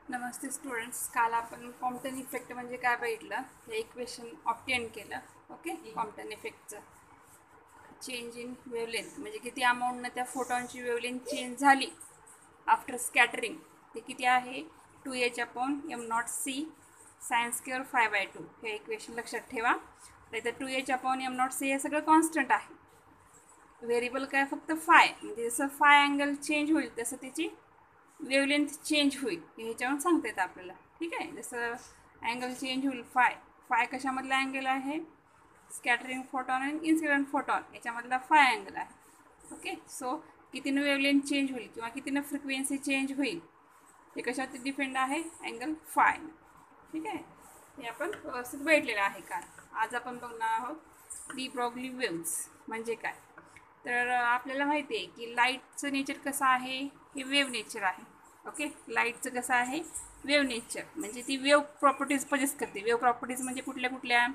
नमस्ते students. काल आपण Compton effect म्हणजे काय बघितलं, हे इक्वेशन ऑब्टेन केलं. ओके, कॉम्प्टन इफेक्टचं चेंज इन वेवलेंथ म्हणजे किती अमाऊंटनं त्या फोटॉनची वेवलेंथ चेंज झाली आफ्टर स्कॅटरिंग, ते किती आहे 2h/m0c sin स्क्वेअर 5/2. हे इक्वेशन लक्षात ठेवा. तर 2h/m0c हे सगळं कॉन्स्टंट आहे. व्हेरिएबल काय फक्त फाय, म्हणजे जसं फाय अँगल चेंज होईल तसं त्याची वेवलेंथ चेंज होईल, ह्याच्यावरून सांगता येतं आपल्याला. ठीक आहे, जसं अँगल चेंज होईल फाय कशामधला अँगल आहे, स्कॅटरिंग फोटॉन आणि इन्सिडेंट फोटॉन याच्यामधला फाय अँगल आहे. ओके, सो कितीनं वेवलेंथ चेंज होईल किंवा कितीनं फ्रिक्वेन्सी चेंज होईल हे कशावरती डिपेंड आहे, अँगल फाय. ठीक आहे, हे आपण व्यवस्थित बैठलेलं आहे. का आज आपण बघणार आहोत डी ब्रॉग्ली वेव्ज म्हणजे काय. तर आपल्याला माहिती आहे की लाईटचं नेचर कसं आहे, हे वेव्ह नेचर आहे. ओके, लाईटचं कसं आहे, वेव्ह नेचर म्हणजे ती वेव्ह प्रॉपर्टीज पजेस्ट करते. वेव्ह प्रॉपर्टीज म्हणजे कुठल्या कुठल्या,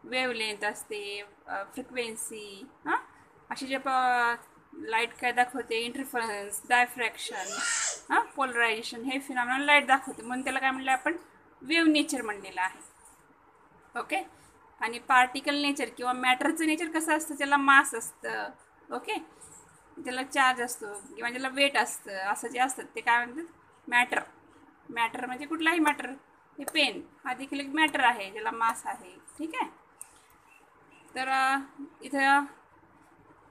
वेव्हलेंथ असते, फ्रिक्वेन्सी, अशी जे लाईट काय दाखवते, इंटरफरन्स, डायफ्रॅक्शन, पोलरायझेशन, हे फिनॉमिनन लाईट दाखवते. म्हणून त्याला काय म्हणलं आपण, वेव्ह नेचर म्हणलेलं आहे. ओके, आणि पार्टिकल नेचर किंवा मॅटरचं नेचर कसं असतं, त्याला मास असतं. ओके, त्याला चार्ज असतो किंवा त्याला वेट असतं, असं जे असतं ते काय म्हणतात, मॅटर. मॅटर म्हणजे कुठलाही मॅटर, हे पेन हा देखील एक मॅटर आहे, ज्याला मास आहे. ठीक आहे, तर इथं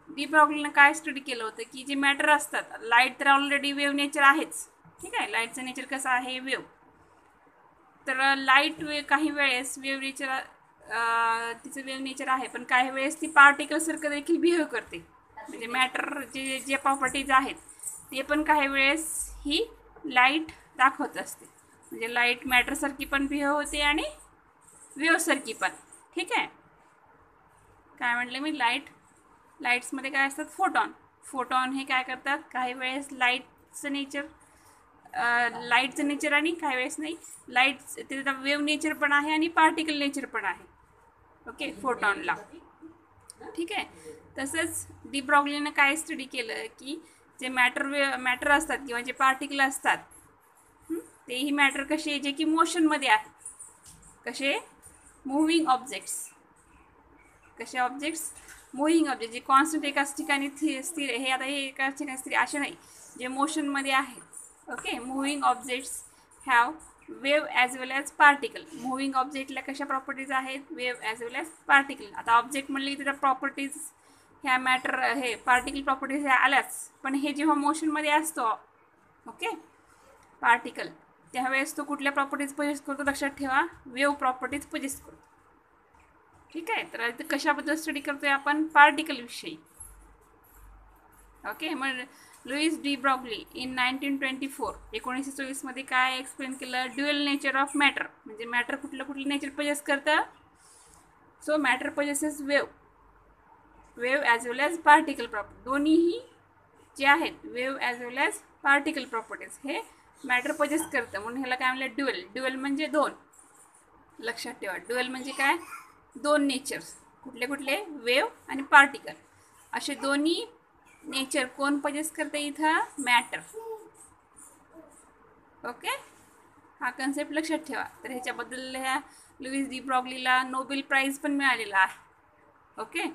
डी ब्रॉग्लीनं काय स्टडी केलं होतं की जे मॅटर असतात, लाईट तर ऑलरेडी वेव्ह नेचर आहेच. ठीक आहे, लाईटचं नेचर कसं आहे, वेव्ह. तर लाईट काही वेळेस वेव्ह नेचर, तिचं वेव्ह नेचर आहे, पण काही वेळेस ती पार्टिकलसारखं देखील बिहेव करते. म्हणजे मॅटर जे जे प्रॉपर्टीज आहेत ते पण काही वेळेस ही लाईट दाखवत असते. म्हणजे लाईट मॅटरसारखी पण बिहेव होते आणि वेव्हसारखी पण. ठीक आहे, काय म्हटलं मी, लाईट्समध्ये काय असतात, फोटॉन हे काय करतात, काही वेळेस लाईटचं नेचर आणि काही वेळेस नाही, लाईट त्याचा वेव्ह नेचर पण आहे आणि पार्टिकल नेचर पण आहे. ओके, फोटॉनला. ठीक आहे, तसंच डी ब्रॉग्लीनं काय स्टडी केलं की जे मॅटर असतात किंवा जे पार्टिकल असतात, तेही मॅटर कसे, जे की मोशनमध्ये आहे. कसे, मुव्हिंग ऑब्जेक्ट्स. कसे ऑब्जेक्ट्स, मुव्हिंग ऑब्जेक्ट, जे कॉन्स्टंट एकाच ठिकाणी स्थिर, हे आता हे एकाच ठिकाणी स्थिर असे नाही, जे मोशनमध्ये आहेत. Okay, moving objects have wave as well as particle. Moving ऑब्जेक्टला कशा प्रॉपर्टीज आहेत, wave as well as particle. आता ऑब्जेक्ट म्हणले की त्याच्या प्रॉपर्टीज ह्या मॅटर, हे पार्टिकल प्रॉपर्टीज ह्या आल्याच, पण हे जेव्हा मोशनमध्ये असतो, ओके, पार्टिकल, त्यावेळेस तो कुठल्या प्रॉपर्टीज पोजेस करतो, लक्षात ठेवा, वेव्ह प्रॉपर्टीज पोजेस करतो. ठीक आहे, तर इथं कशाबद्दल स्टडी करतोय आपण, पार्टिकल विषयी. ओके, मग लुईस डी ब्रॉग्ली इन 1924 मध्ये काय एक्सप्लेन केलं, ड्युअल नेचर ऑफ मॅटर. म्हणजे मॅटर कुठलं नेचर पजेस करतं, so matter possesses wave as well as particle property. दोन्हीही जे आहेत, wave as well as particle properties, हे मॅटर पजेस करतं. म्हणून ह्याला काय म्हणलं, ड्युअल म्हणजे दोन. लक्षात ठेवा, ड्युअल म्हणजे काय, दोन नेचर्स. कुठले, वेव्ह आणि पार्टिकल, असे दोन्ही नेचर कोण पजेस करते इथं, मॅटर. ओके, हा कन्सेप्ट लक्षात ठेवा. तर ह्याच्याबद्दल ह्या लुईस डी ब्रॉग्लीला नोबेल प्राईज पण मिळालेला आहे. ओके,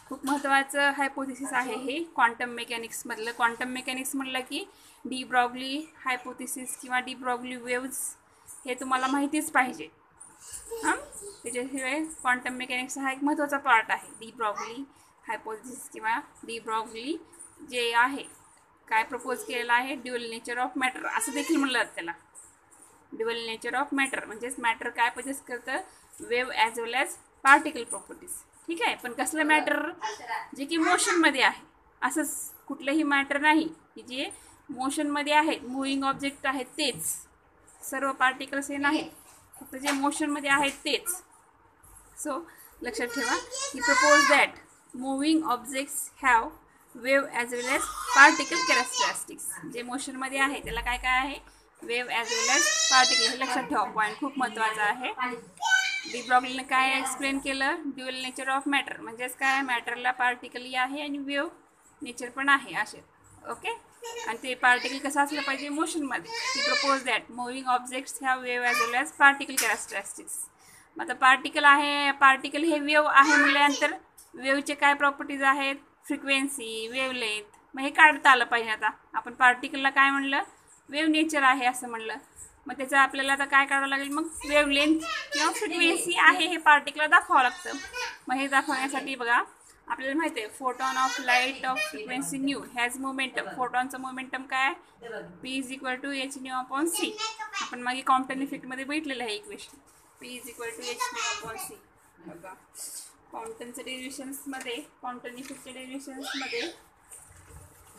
खूप महत्त्वाचं हायपोथिसिस आहे हे क्वांटम मेकॅनिक्समधलं. क्वांटम मेकॅनिक्स म्हटलं की डी ब्रॉग्ली हायपोथिसिस किंवा डी ब्रॉग्ली वेव्ज हे तुम्हाला माहितीच पाहिजे. त्याच्याशिवाय क्वांटम मेकॅनिक्स हा एक महत्त्वाचा पार्ट आहे. डी ब्रॉग्ली हायपोथिसिस किंवा डी ब्रॉग्ली जे आहे, काय प्रपोज केलेलं आहे, ड्युअल नेचर ऑफ मॅटर असं देखील म्हणलं जातं त्याला. ड्युअल नेचर ऑफ मॅटर म्हणजेच मॅटर काय पजेस करतं, wave as well as particle properties. ठीक आहे, पण कसलं मॅटर, जे की मोशनमध्ये आहे. असंच कुठलंही मॅटर नाही की जे मोशनमध्ये आहेत, मुव्हिंग ऑब्जेक्ट आहेत तेच, सर्व पार्टिकल्स हे नाहीत, फक्त जे मोशनमध्ये आहेत तेच. सो लक्षात ठेवा, he propose that moving objects have wave as well as particle characteristics. जे मोशनमध्ये आहे त्याला काय काय आहे, wave as well as particle. हे लक्षात ठेवा, पॉईंट खूप महत्त्वाचा आहे. डी ब्रॉग्लीनं काय एक्सप्लेन केलं, ड्युअल नेचर ऑफ मॅटर म्हणजेच काय, मॅटरला पार्टिकलही आहे आणि वेव्ह नेचर पण आहे असे. ओके, आणि ते पार्टिकल कसं असलं पाहिजे, मोशनमध्ये. ती propose that moving objects have wave as well as particle characteristics. मग आता पार्टिकल आहे, पार्टिकल हे वेव्ह आहे म्हटल्यानंतर वेव्हचे काय प्रॉपर्टीज आहेत, फ्रिक्वेन्सी, वेव्हलेंथ. मग हे काढता आलं पाहिजे. आता आपण पार्टिकलला काय म्हणलं, वेव्ह नेचर आहे असं म्हणलं. मग त्याचं आपल्याला आता काय काढावं लागेल, मग वेव्हलेंथ किंवा फ्रिक्वेन्सी आहे हे पार्टिकलला दाखवावं लागतं. मग हे दाखवण्यासाठी बघा, आपल्याला माहिती आहे photon of light of frequency nu has momentum. फोटॉनचं मोमेंटम काय, p is equal to h nu upon c. आपण मागे कॉम्प्टन इफेक्टमध्ये भेटलेलं आहे equation, p is equal to h nu upon c. बघा कॉम्प्टनच्या डेरिव्हेशन्समध्ये, कॉम्प्टन इफेक्टच्या डेरिव्हेशन्समध्ये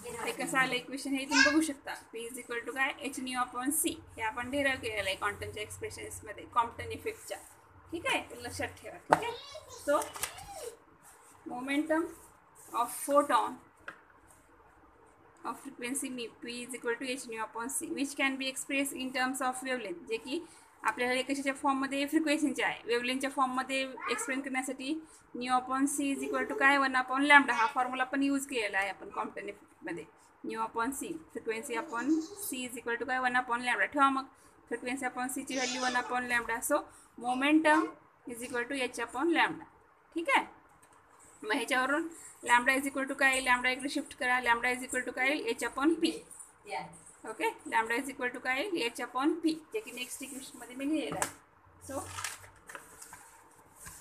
हे कसं आलं इक्वेशन हे तुम्ही बघू शकता. पी इज इक्वल टू काय, एच न्यू अपॉन सी. हे आपण डेराइव केलेलं आहे कॉम्प्टनच्या एक्सप्रेशन्समध्ये, कॉम्प्टन इफेक्टच्या. ठीक आहे, लक्षात ठेवा. ठीक आहे. So momentum of photon of frequency p is equal to h nu upon c, which can be expressed in terms of wavelength. जे की आपल्याला कशाच्या फॉर्ममध्ये, फ्रिक्वेन्सीच्या आहे. वेव्हलेंथच्या फॉर्ममध्ये एक्सप्लेन करण्यासाठी nu upon c is equal to काय, 1 अपॉन लॅम्बडा. हा फॉर्म्युला पण यूज केलेला आहे आपण कॉम्प्टन इफेक्टमध्ये. Nu upon c, frequency upon c is equal to काय, 1 अपॉन लॅम्बडा. ठेवा मग फ्रिक्वेन्सी अपॉन सीची value 1 upon lambda. So momentum is equal to h upon lambda. ठीक आहे. मग ह्याच्यावरून लॅम्बडा इज इक्वल टू काय, लॅम्बडा इकडे शिफ्ट करा. लॅम्बडा इज इक्वल टू काय, h upon p. Okay, lambda is equal to काय, एच अपॉन पी, जे की नेक्स्ट इक्वेशनमध्ये मी लिहिलेलं आहे. So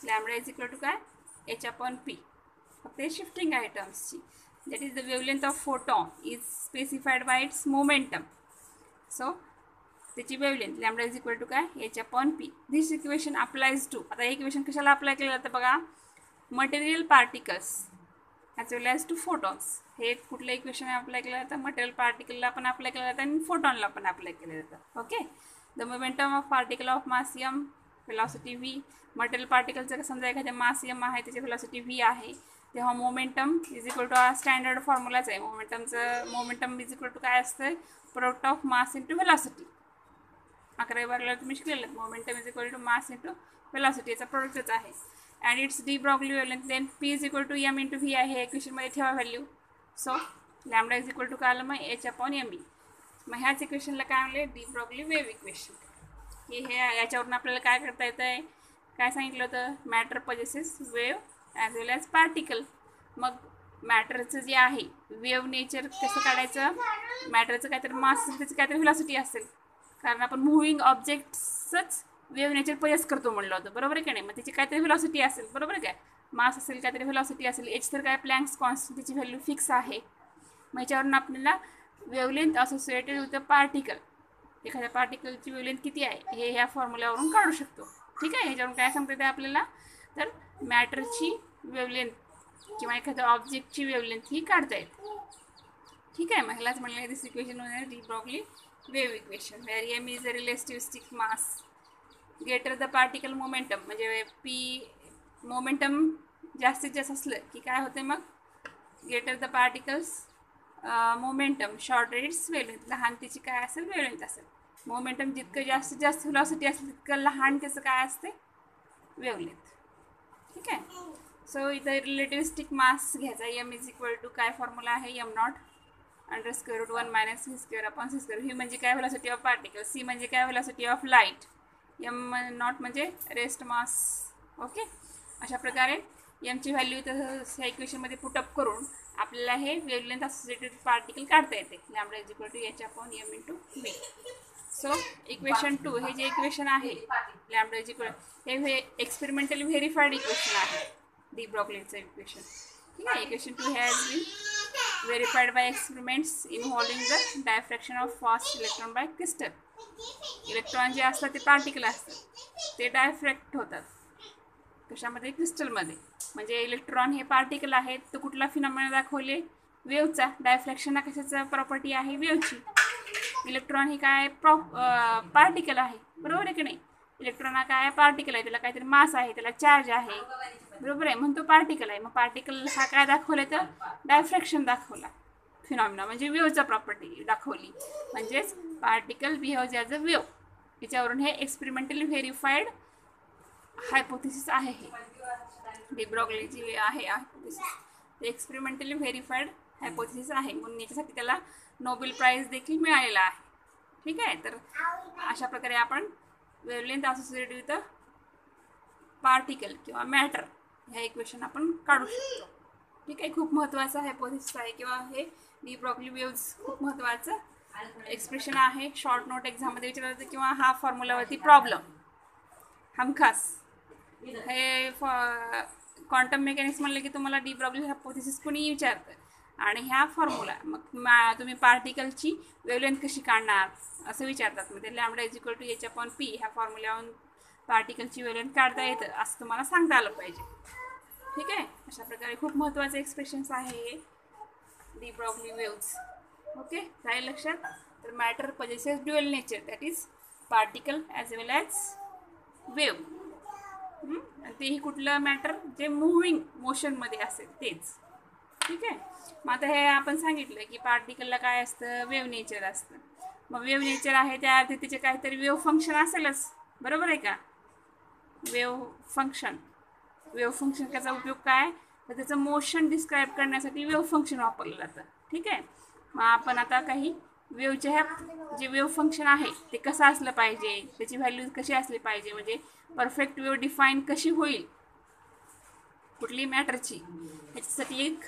lambda is equal to काय, एच अपॉन पी. फक्त हे शिफ्टिंग आहे टर्म्सची. That is the wavelength of photon is specified by its momentum. So त्याची wavelength lambda is equal to काय, h upon p. This equation applies to, आता हे equation कशाला अप्लाय केलं जातं बघा, material particles as well as two photons. हे कुठलं इक्वेशन अप्लाय केलं जातं, मटेरियल पार्टिकलला पण अप्लाय केलं जातं आणि फोटॉनला पण अप्लाय केलं जातं. Okay, the momentum of particle of mass m, velocity v. Material पार्टिकलचं समजा एखाद्या मास एम आहे, त्याची व्हेलॉसिटी व्ही आहे, तेव्हा मोमेंटम इज इक्वल टू हा स्टँडर्ड फॉर्म्युलाच आहे. मोमेंटम इज इक्वल टू काय असतं, product of mass into velocity. 11वी 12वीला तुम्ही शिकलेलं, momentum is equal to mass into velocity, याचा प्रोडक्टच आहे. And its de Broglie wavelength. Then p is equal to m into v आहे, हे इक्वेशनमध्ये ठेवा value. So lambda is equal to काय आलं, मग एच अपॉन एम ई. मग ह्याच इक्वेशनला काय म्हणले, डी ब्रॉगली वेव इक्वेशन. हे याच्यावरून आपल्याला काय करता येतं आहे, काय सांगितलं होतं, matter possesses wave as well as particle. मग मॅटरचं जे आहे वेव नेचर कसं काढायचं, मॅटरचं काहीतरी मास असेल, त्याची काहीतरी व्हेलॉसिटी असेल, कारण आपण मूव्हिंग ऑब्जेक्ट्सच वेव्ह नेचर पजेस करतो म्हणलं होतं, बरोबर आहे की नाही. मग त्याची काहीतरी व्हेलॉसिटी असेल, बरोबर आहे काय, मास असेल, काहीतरी व्हेलॉसिटी असेल. एच तर काय, प्लँक्स कॉन्स्टंट, त्याची व्हॅल्यू फिक्स आहे. मग याच्यावरून आपल्याला wavelength associated with a particle, एखाद्या पार्टिकलची वेवलेंथ किती आहे हे ह्या फॉर्म्युल्यावरून काढू शकतो. ठीक आहे. ह्याच्यावरून काय सांगता येते आपल्याला, तर मॅटरची वेवलेंथ किंवा एखाद्या ऑब्जेक्टची वेवलेंथ ही काढता येते. ठीक आहे. मग ह्यालाच म्हणलं दिस इक्वेशन म्हणजे de Broglie wave equation, where m is a relativistic mass greater the particle momentum. म्हणजे पी मोमेंटम जास्तीत जास्त असलं की काय होते, मग greater the particle's momentum short its wavelength. लहान त्याची काय असेल, वेवलेंथ असेल. मोमेंटम जितकं जास्तीत जास्त व्हेलॉसिटी असेल तितकं लहान त्याचं काय असते, वेवलेंथ. ठीक आहे. सो इथं रिलेटिव्हिस्टिक मास घ्यायचा, एम इज इक्वल टू काय फॉर्म्युला आहे, m not under square root 1 minus v square upon c square. V म्हणजे काय, व्हेलॉसिटी ऑफ पार्टिकल. सी म्हणजे काय, velocity of light. M not म्हणजे रेस्ट मास. ओके. अशा प्रकारे एमची व्हॅल्यू इथं ह्या इक्वेशनमध्ये पुटअप करून आपल्याला हे वेवलेंथ असोसिएटेड पार्टिकल काढता येते. Lambda is equal to h upon m into v. So equation 2 हे जे इक्वेशन आहे लॅम्बडा इज इक्वल, हे एक्सपेरिमेंटली व्हेरीफाईड इक्वेशन आहे, डी ब्रॉगलीचं इक्वेशन. ठीक आहे. Equation 2 has been verified by experiments involving the diffraction of fast electron by crystal. Electron जे असतात ते पार्टिकल असतात, ते डायफ्रॅक्ट होतात कशामध्ये, क्रिस्टलमध्ये. म्हणजे इलेक्ट्रॉन हे पार्टिकल आहेत, तर कुठला फिनॉमिना दाखवले, वेवचा. डायफ्रॅक्शन हा कशाचा प्रॉपर्टी आहे, वेवची. इलेक्ट्रॉन ही काय, पार्टिकल आहे, बरोबर आहे की नाही. इलेक्ट्रॉन हा काय, पार्टिकल आहे, त्याला काहीतरी मास आहे, त्याला चार्ज आहे, बरोबर आहे, म्हणून तो पार्टिकल आहे. मग पार्टिकल हा काय दाखवला, तर डायफ्रॅक्शन दाखवला फिनॉमिना, म्हणजे वेवचा प्रॉपर्टी दाखवली. म्हणजेच particle behaves as a wave. याच्यावरून हे एक्सपेरिमेंटली व्हेरीफाईड हायपोथेसिस आहे. हे डी ब्रॉगलीची आहे हायपोथेसिस, एक्सपेरिमेंटली व्हेरीफाईड हायपोथेसिस आहे. म्हणून याच्यासाठी त्याला नोबेल प्राइज देखील मिळालेला आहे. ठीक आहे, तर अशा प्रकारे आपण वेवलेंथ असोसिएटेड विथ पार्टिकल किंवा मॅटर ह्या इक्वेशन आपण काढू शकतो. ठीक आहे, खूप महत्त्वाचं हायपोथेसिस आहे किंवा हे डी ब्रॉग्ली वेव्हज खूप महत्त्वाचं एक्सप्रेशन आहे. शॉर्ट नोट एक्झाममध्ये विचारलं जातं किंवा हा फॉर्म्युलावरती प्रॉब्लेम हमखास. हे क्वांटम मेकॅनिक्स म्हणलं की तुम्हाला डी ब्रॉग्ली हायपोथेसिस कोणी विचारतं आणि ह्या फॉर्म्युला मग तुम्ही पार्टिकलची वेवलेंथ कशी काढणार असं विचारतात. मग ते lambda is equal to h/p ह्या फॉर्म्युल्यावरून पार्टिकलची वेवलेंथ काढता येतं असं तुम्हाला सांगता आलं पाहिजे. ठीक आहे, अशा प्रकारे खूप महत्त्वाचे एक्सप्रेशन्स आहे डी ब्रॉग्ली वेव्हज. ओके, राहील लक्षात. तर matter possesses dual nature, that is particle as well as wave. तेही कुठलं मॅटर जे मूव्हिंग मोशनमध्ये असेल तेच. ठीक आहे, मग आता हे आपण सांगितलं की पार्टिकलला काय असतं, वेव्ह नेचर असतं. मग वेव्ह नेचर आहे त्या अर्थी त्याचे काहीतरी वेव्ह फंक्शन असेलच, बरोबर आहे का. वेव्ह फंक्शन त्याचा उपयोग काय, तर त्याचं मोशन डिस्क्राईब करण्यासाठी वेव्ह फंक्शन वापरलं जातं. ठीक आहे, मग आपण आता काही वेव्हच्या ह्या जे वेव्ह फंक्शन आहे ते कसं असलं पाहिजे, त्याची व्हॅल्यू कशी असली पाहिजे, म्हणजे परफेक्ट वेव्ह डिफाईन कशी होईल कुठली मॅटरची, ह्याच्यासाठी एक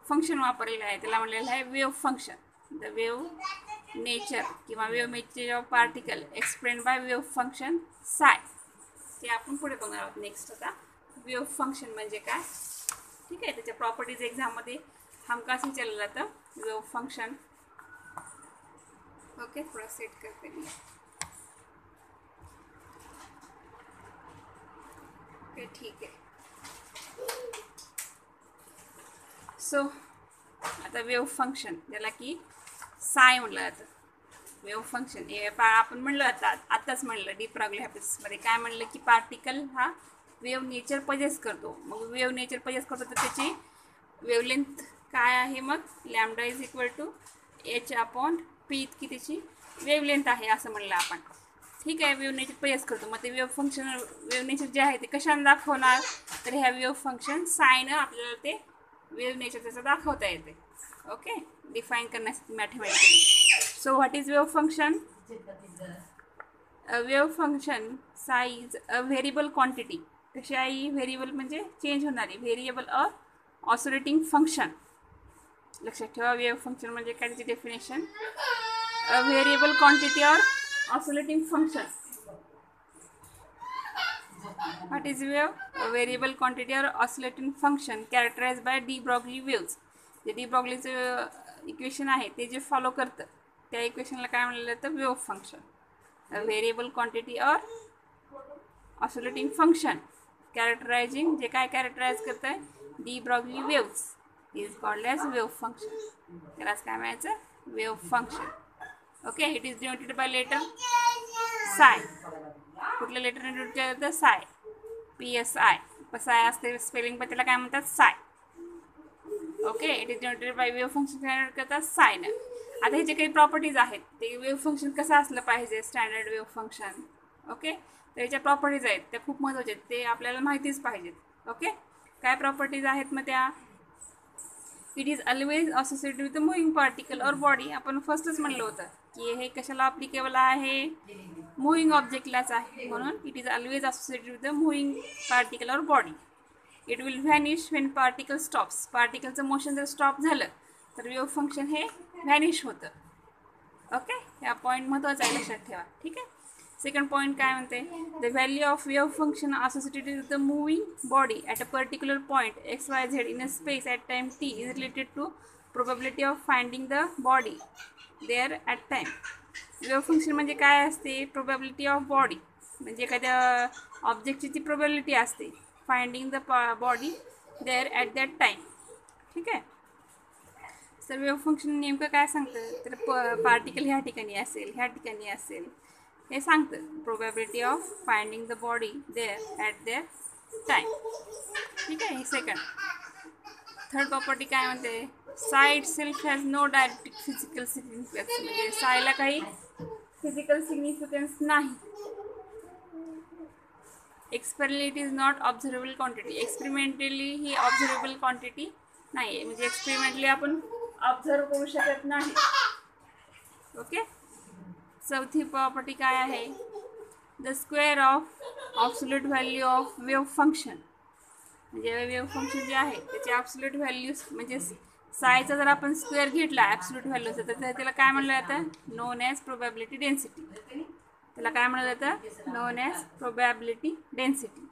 फंक्शन वापरलेलं आहे. त्याला म्हणलेलं आहे wave function. The wave nature किंवा wave nature of particle explain by wave function psi. ते आपण पुढे बघणार आहोत नेक्स्ट. आता वेव्ह फंक्शन म्हणजे काय. ठीक आहे, त्याच्या प्रॉपर्टीज एक्झाममध्ये हमखास विचारलं जातं वेव्ह फंक्शन. ओके, थोडा सेट करते मी. ओके, ठीक आहे. सो आता वेव्ह फंक्शन ज्याला की साय म्हटलं जातं. वेव्ह फंक्शन हे आपण म्हणलं आत्ताच म्हणलं डी ब्रॉग्ली हायपोथेसिसमध्ये काय म्हणलं की पार्टिकल हा वेव्ह नेचर पजेस करतो. मग वेव्ह नेचर पजेस करतो तर त्याची वेवलेंथ काय आहे, मग lambda is equal to h/p इतकी त्याची वेवलेंथ आहे असं म्हणलं आपण. ठीक आहे, वेव्ह नेचर पजेस करतो. मग ते वेव्ह नेचर जे आहे ते कशाने दाखवणार, तर ह्या वेव्ह फंक्शन सायनं आपल्याला ते वेव्ह नेचर त्याचं दाखवता येते. ओके, डिफाईन करण्यासाठी mathematically. So what is wave function. Wave function साय इज अ व्हेरिएबल क्वांटिटी. कशी आहे, व्हेरिएबल म्हणजे चेंज होणारी, व्हेरिएबल ऑर ऑसिलेटिंग फंक्शन. लक्षात ठेवा, वेव्ह फंक्शन म्हणजे काय, त्याची definition a variable quantity or oscillating function. What is wave, a variable quantity or oscillating function characterize by de Broglie waves. जे डी ब्रॉग्लीचं इक्वेशन आहे ते जे फॉलो करतं त्या इक्वेशनला काय म्हणलं जातं, wave function. A variable quantity or oscillating function characterising, जे काय कॅरेक्टराइज करतं आहे de Broglie waves is called as wave function. त्यालाच काय म्हणायचं, wave function. Okay, it is denoted by letter psi. कुठल्या लेटर डिनोट केलं जातं, साय, PSI. साय असते स्पेलिंग, पण त्याला काय म्हणतात, साय. Okay, it is denoted bye wave function denote करतात सायनं. आता ह्याचे काही प्रॉपर्टीज आहेत, ते वेव्ह फंक्शन कसं असलं पाहिजे, स्टँडर्ड वेव्ह फंक्शन. ओके, तर याच्या प्रॉपर्टीज आहेत त्या खूप महत्त्वाच्या आहेत, ते आपल्याला माहितीच पाहिजेत. ओके, काय प्रॉपर्टीज आहेत मग त्या. It is always associated with the moving particle और बॉडी. आपण फर्स्टच म्हणलं होतं की हे कशाला अप्लिकेबल आहे, मुव्हिंग ऑब्जेक्टलाच आहे. म्हणून it is always associated with the moving particle और body. It will vanish when particle stops. पार्टिकलचं मोशन जर स्टॉप झालं तर वेव्ह फंक्शन हे व्हॅनिश होतं. ओके, या पॉईंट महत्त्वाचा आहे, लक्षात ठेवा. ठीक आहे, सेकंड पॉईंट काय म्हणते, the value of wave function associated with the moving body at a particular point XYZ in a space at time t is related to probability of finding the body there at time. Wave function म्हणजे काय असते, probability of body म्हणजे एखाद्या ऑब्जेक्टची ती probability असते finding the body there at that time. ठीक आहे, तर वेव्ह फंक्शन नेमकं काय सांगतं, तर पार्टिकल ह्या ठिकाणी असेल, ह्या ठिकाणी असेल हे सांगतं. Probability of finding the body there at their time. ठीक आहे, सेकंड. थर्ड प्रॉपर्टी काय म्हणते, psi itself has no direct physical significance. म्हणजे सायला काही फिजिकल सिग्निफिकन्स नाही. Experimentally it is not observable quantity. Experimentally ही ऑब्झर्वेबल क्वांटिटी नाही आहे, म्हणजे एक्सपेरिमेंटली आपण ऑब्झर्व करू शकत नाही. ओके. चौथी प्रॉपर्टी काय आहे? The square of absolute value of wave function. म्हणजे वेव्ह फंक्शन जे आहे त्याची ॲब्सोल्यूट व्हॅल्यू म्हणजे सायचा जर आपण स्क्वेअर घेतला ॲब्सोल्यूट व्हॅल्यूचा तर त्याला काय म्हणलं जातं? Non as probability density. त्याला काय म्हणलं जातं? Non as probability density.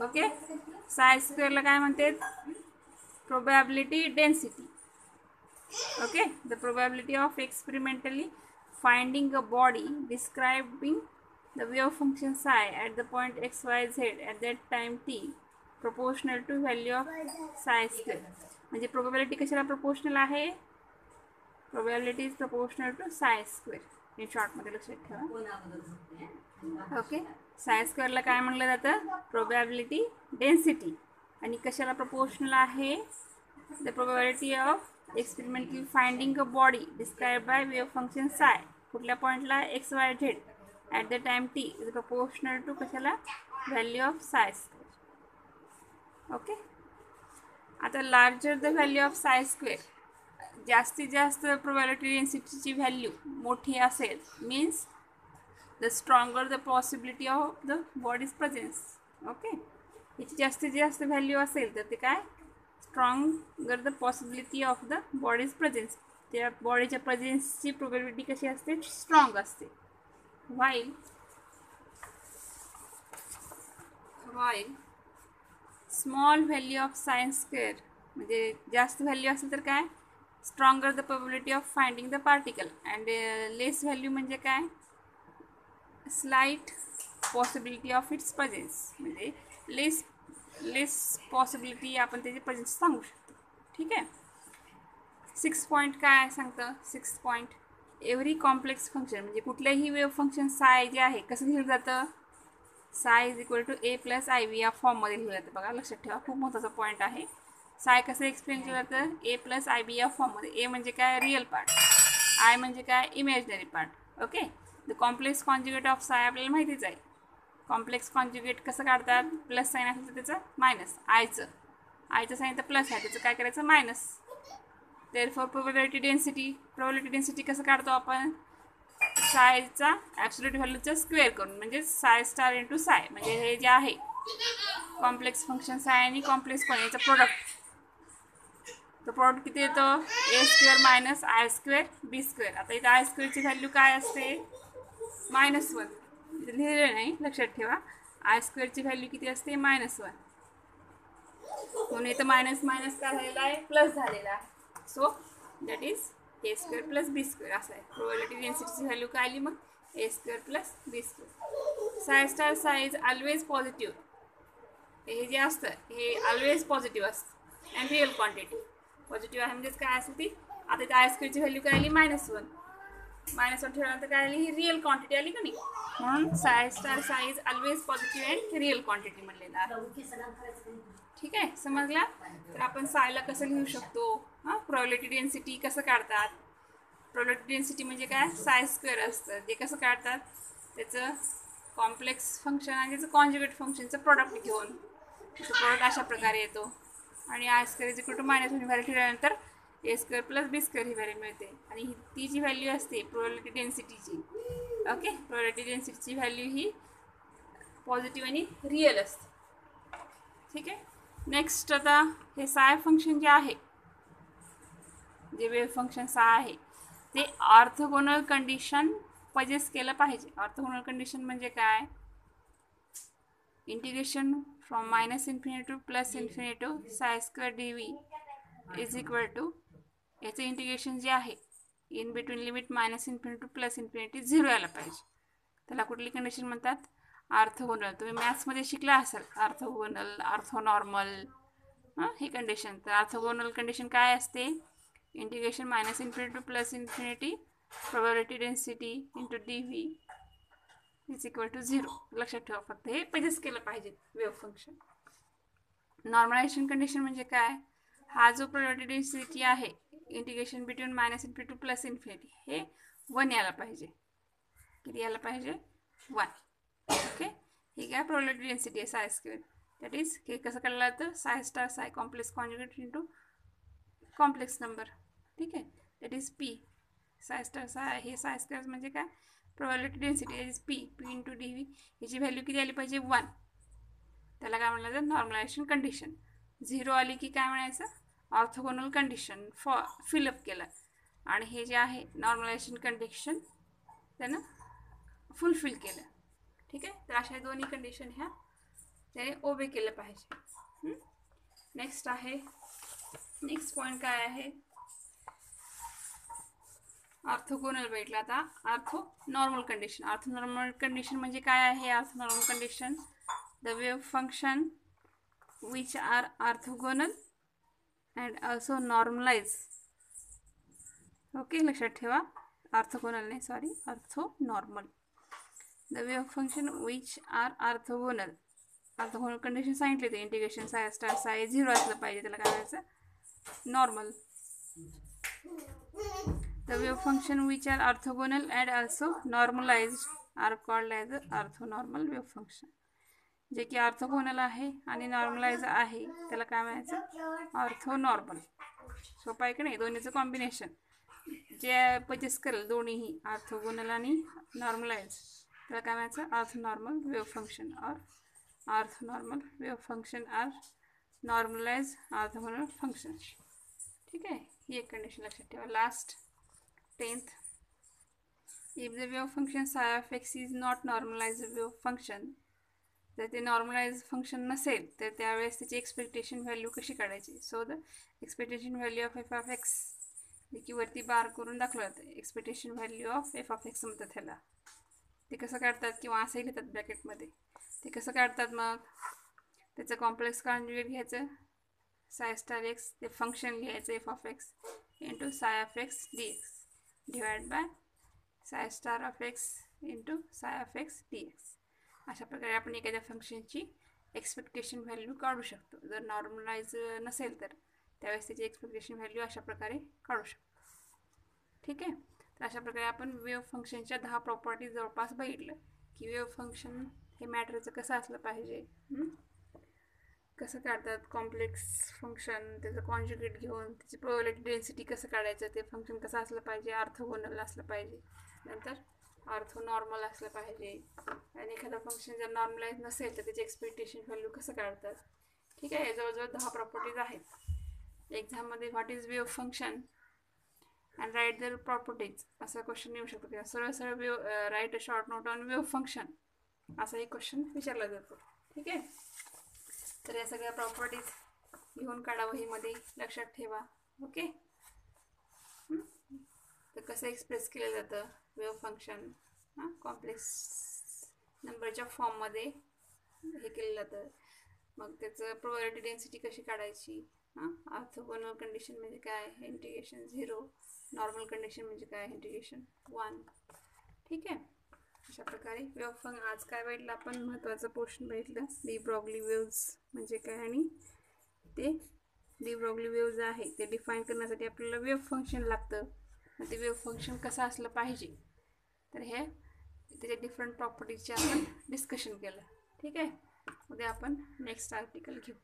Okay. Psi स्क्वेअरला काय म्हणतात? Probability density. Okay, the probability of experimentally finding a body describing the wave function psi at the point x, y, z at that time t proportional to value of psi square. म्हणजे probability कशाला proportional आहे? Probability is proportional to psi square. In शॉर्टमध्ये लक्षात ठेवा. Okay. Psi स्क्वेअरला काय म्हणलं जातं? Probability density. आणि कशाला प्रोपोर्शनल आहे? The probability of experimentally finding a body describe by wave function psi कुठल्या पॉईंटला x y z at the time t is proportional to कशाला? Value of psi square. Okay. आता larger the value of psi square, जास्तीत जास्त probability डेन्सिटीची value मोठी असेल means the stronger the possibility of the bodies presence. Okay. याची जास्तीत जास्त व्हॅल्यू असेल तर ते काय? Stronger the possibility of the bodies presence. त्या बॉडीच्या प्रेझेन्सची प्रोबॅबिलिटी कशी असते? स्ट्रॉंग असते. While small value of psi square म्हणजे जास्त व्हॅल्यू असेल तर काय? Stronger the probability of finding the particle. And less value म्हणजे काय? Slight possibility of its presence. म्हणजे लेस पॉसिबिलिटी आपण त्याची प्रेझेन्स सांगू शकतो. ठीक आहे. 6 पॉईंट काय सांगतं? 6 पॉईंट एव्हरी कॉम्प्लेक्स फंक्शन म्हणजे कुठल्याही वेव्ह फंक्शन साय जे आहे कसं लिहिलं जातं? Psi is equal to a plus i v या फॉर्ममध्ये लिहिलं जातं. बघा लक्षात ठेवा, खूप महत्त्वाचा पॉईंट आहे. साय कसं एक्सप्लेन केलं जातं? ए प्लस आय बी या फॉर्ममध्ये. ए म्हणजे काय? Real part. आय म्हणजे काय? Imaginary part. Okay. The complex conjugate of साय आपल्याला माहितीच आहे. कॉम्प्लेक्स कॉन्ज्युगेट कसं काढतात? प्लस साईन असेल तर त्याचं मायनस. आयचं साईन तर प्लस आहे त्याचं काय करायचं? मायनस. देअरफॉर प्रोबॅबिलिटी डेन्सिटी कसं काढतो आपण? सायचा ॲब्सोल्यूट व्हॅल्यूचा स्क्वेअर करून म्हणजे साय स्टार इंटू साय. म्हणजे हे जे आहे कॉम्प्लेक्स फंक्शन साय आणि कॉम्प्लेक्स याचा प्रोडक्ट. तो प्रॉडक्ट किती येतो? A square minus i square b square. आता इथं आय स्क्वेअरची व्हॅल्यू काय असते? -1. इथे लिहिलेलं नाही, लक्षात ठेवा. आय स्क्वेअरची व्हॅल्यू किती असते? -1. म्हणून इथं मायनस मायनस काय झालेला आहे? प्लस झालेला आहे. So that is a square plus b square असं आहे. प्रोबॅबिलिटी डेन्सिटीची व्हॅल्यू काय आली मग? A square plus b square. Psi star psi is always positive. हे जे असतं हे ऑलवेज पॉझिटिव्ह असतं अँड रिअल क्वांटिटी. पॉझिटिव्ह आहे म्हणजेच काय असेल ती? आता इथे आय स्क्वेअरची व्हॅल्यू काय आली? -1. -1 ठेवल्यानंतर काय आली? ही रिअल क्वांटिटी आली का नाही? म्हणून psi star psi is always positive and real quantity म्हणलेलं आहे. ठीक आहे, समजला? तर आपण सायला कसं लिहू शकतो? प्रोबॅबिलिटी डेन्सिटी कसं काढतात? प्रोबॅबिलिटी डेन्सिटी म्हणजे काय? साय स्क्वेअर असतं. ते कसं काढतात? त्याचं कॉम्प्लेक्स फंक्शन आणि त्याचं कॉन्ज्युगेट फंक्शनचं प्रोडक्ट घेऊन त्याचं प्रोडक्ट अशा प्रकारे येतो. आणि i square is equal to -1 value ठेवल्यानंतर a square plus b square ही व्हॅल्यू मिळते. आणि ती जी व्हॅल्यू असते प्रोबॅबिलिटी डेन्सिटीची, ओके, प्रोबॅबिलिटी डेन्सिटीची व्हॅल्यू ही पॉझिटिव्ह आणि रिअल असते. ठीक आहे. नेक्स्ट आता हे साय फंक्शन जे आहे, जे वेव्ह फंक्शन साय आहे ते ऑर्थोगोनल कंडिशन पजेस केलं पाहिजे. ऑर्थोगोनल कंडिशन म्हणजे काय? Integration from -∞ to +∞ psi square d v is equal to याचं इंटिग्रेशन जे आहे इन बिटवीन लिमिट -∞ टू +∞ 0 यायला पाहिजे. त्याला कुठली कंडिशन म्हणतात? ऑर्थोगोनल. तुम्ही मॅथ्समध्ये शिकला असाल ऑर्थोगोनल, ऑर्थोनॉर्मल ही कंडिशन. तर ऑर्थोगोनल कंडिशन काय असते? Integration -∞ to +∞ probability density into d v is equal to 0. लक्षात ठेवा, फक्त हे पजेस केलं पाहिजे वेव्ह फंक्शन. नॉर्मलायझेशन कंडिशन म्हणजे काय? हा जो प्रोबॅबिलिटी डेन्सिटी आहे इंटिग्रेशन बिटवीन -∞ टू +∞ हे 1 यायला पाहिजे. किती यायला पाहिजे? 1. ओके. ही काय प्रोबॅबिलिटी डेन्सिटी आहे साय स्क्वेअर. दॅट इज हे कसं काढलं जातं? साय स्टार साय complex conjugate into complex number. ठीक आहे, दॅट इज पी. साय स्टार साय, हे साय स्क्वेअर म्हणजे काय, probability density is P into d V. याची व्हॅल्यू किती आली पाहिजे 1. त्याला काय म्हणलं तर नॉर्मलायझेशन कंडिशन. 0 आली की काय म्हणायचं, ऑर्थोगोनल कंडिशन फिलअप केलं. आणि हे जे आहे नॉर्मलायझेशन कंडिशन त्यानं फुलफिल केलं. ठीक आहे. तर अशा दोन्ही कंडिशन ह्या त्याने ओबे केलं पाहिजे. नेक्स्ट आहे, नेक्स्ट पॉईंट काय आहे, ऑर्थोगोनल भेटला. आता orthonormal condition. Orthonormal condition म्हणजे काय आहे, orthonormal condition the wave function which are orthogonal and also normalize. Okay, लक्षात ठेवा, ऑर्थोगोनल नाही, sorry, orthonormal. The wave function which are orthogonal. Orthogonal condition सांगितले ते integration साय star साय 0 असलं पाहिजे, त्याला काय करायचं, normal. The wave function which are orthogonal and also normalized are called as orthonormal wave function. जे की ऑर्थोगोनल आहे आणि नॉर्मलाइज आहे त्याला काय म्हणायचं, ऑर्थोनॉर्मल. सोपं आहे की नाही, दोन्हीचं कॉम्बिनेशन जे पजेस करेल दोन्हीही ऑर्थोगोनल आणि नॉर्मलाइज, त्याला काय म्हणायचं, ऑर्थोनॉर्मल वेव्ह फंक्शन. और orthonormal wave function are normalize orthogonal function. ठीक आहे, ही एक कंडिशन लक्षात ठेवा. Last 10th, if the wave function psi of x is not normalized wave function, जर ते नॉर्मलाइज फंक्शन नसेल तर त्यावेळेस त्याची एक्सपेक्टेशन व्हॅल्यू कशी काढायची. So the expectation value of F of x, जे की वरती बार करून दाखवलं जातं, expectation value of F of x म्हणतात ह्याला. ते कसं काढतात किंवा असंही लिहितात ब्रॅकेटमध्ये. ते कसं काढतात, मग त्याचं कॉम्प्लेक्स कॉन्जुगेट घ्यायचं साय स्टार एक्स, ते फंक्शन लिहायचं एफ ऑफ एक्स इंटू साय of x D x divide by साय स्टार ऑफ एक्स इंटू साय ऑफ एक्स डी एक्स. अशा प्रकारे आपण एखाद्या फंक्शनची एक्सपेक्टेशन व्हॅल्यू काढू शकतो. जर नॉर्मलाइज नसेल तर त्यावेळेस त्याची एक्सपेक्टेशन व्हॅल्यू अशा प्रकारे काढू शकतो. ठीक आहे. तर अशा प्रकारे आपण वेव्ह फंक्शनच्या 10 प्रॉपर्टीज जवळपास बघितलं की वेव्ह फंक्शन हे मॅटरचं कसं असलं पाहिजे, कसं काढतात कॉम्प्लेक्स फंक्शन, त्याचं कॉन्जुगेट घेऊन त्याची प्रोबॅबिलिटी डेन्सिटी कसं काढायचं, ते फंक्शन कसं असलं पाहिजे, ऑर्थोगोनल असलं पाहिजे, नंतर ऑर्थो नॉर्मल असलं पाहिजे, आणि एखादं फंक्शन जर नॉर्मलाइज नसेल तर त्याची एक्सपेक्टेशन व्हॅल्यू कसं काढतात. ठीक आहे. जवळजवळ 10 प्रॉपर्टीज आहेत. एक्झाममध्ये what is wave function and write their properties असा क्वेश्चन येऊ शकतो, किंवा सरळ सरळ write a short note on wave function असा एक क्वेश्चन विचारला जातो. ठीक आहे. तर या सगळ्या प्रॉपर्टीज घेऊन काढा वहीमध्ये, लक्षात ठेवा. ओके. तर कसं एक्सप्रेस केलं जातं वेव्ह फंक्शन, कॉम्प्लेक्स नंबरच्या फॉर्ममध्ये हे केलं जातं. मग त्याचं प्रोबॅबिलिटी डेन्सिटी कशी काढायची, ऑर्थोगोनल कंडिशन म्हणजे काय, इंटिग्रेशन 0, नॉर्मल कंडिशन म्हणजे काय, इंटिग्रेशन 1. ठीक आहे. अशा प्रकारे वेव्ह फंक्शन आज काय भेटलं, आपण महत्त्वाचं पोर्शन भेटलं डी ब्रॉग्ली वेव्ज म्हणजे काय, आणि ते डी ब्रॉग्ली वेव्ज आहे ते डिफाईन करण्यासाठी आपल्याला वेव्ह फंक्शन लागतं. मग ते वेव्ह फंक्शन कसं असलं पाहिजे, तर हे त्याच्या डिफरंट प्रॉपर्टीजचे आपण डिस्कशन केलं. ठीक आहे. उद्या आपण नेक्स्ट आर्टिकल घेऊ.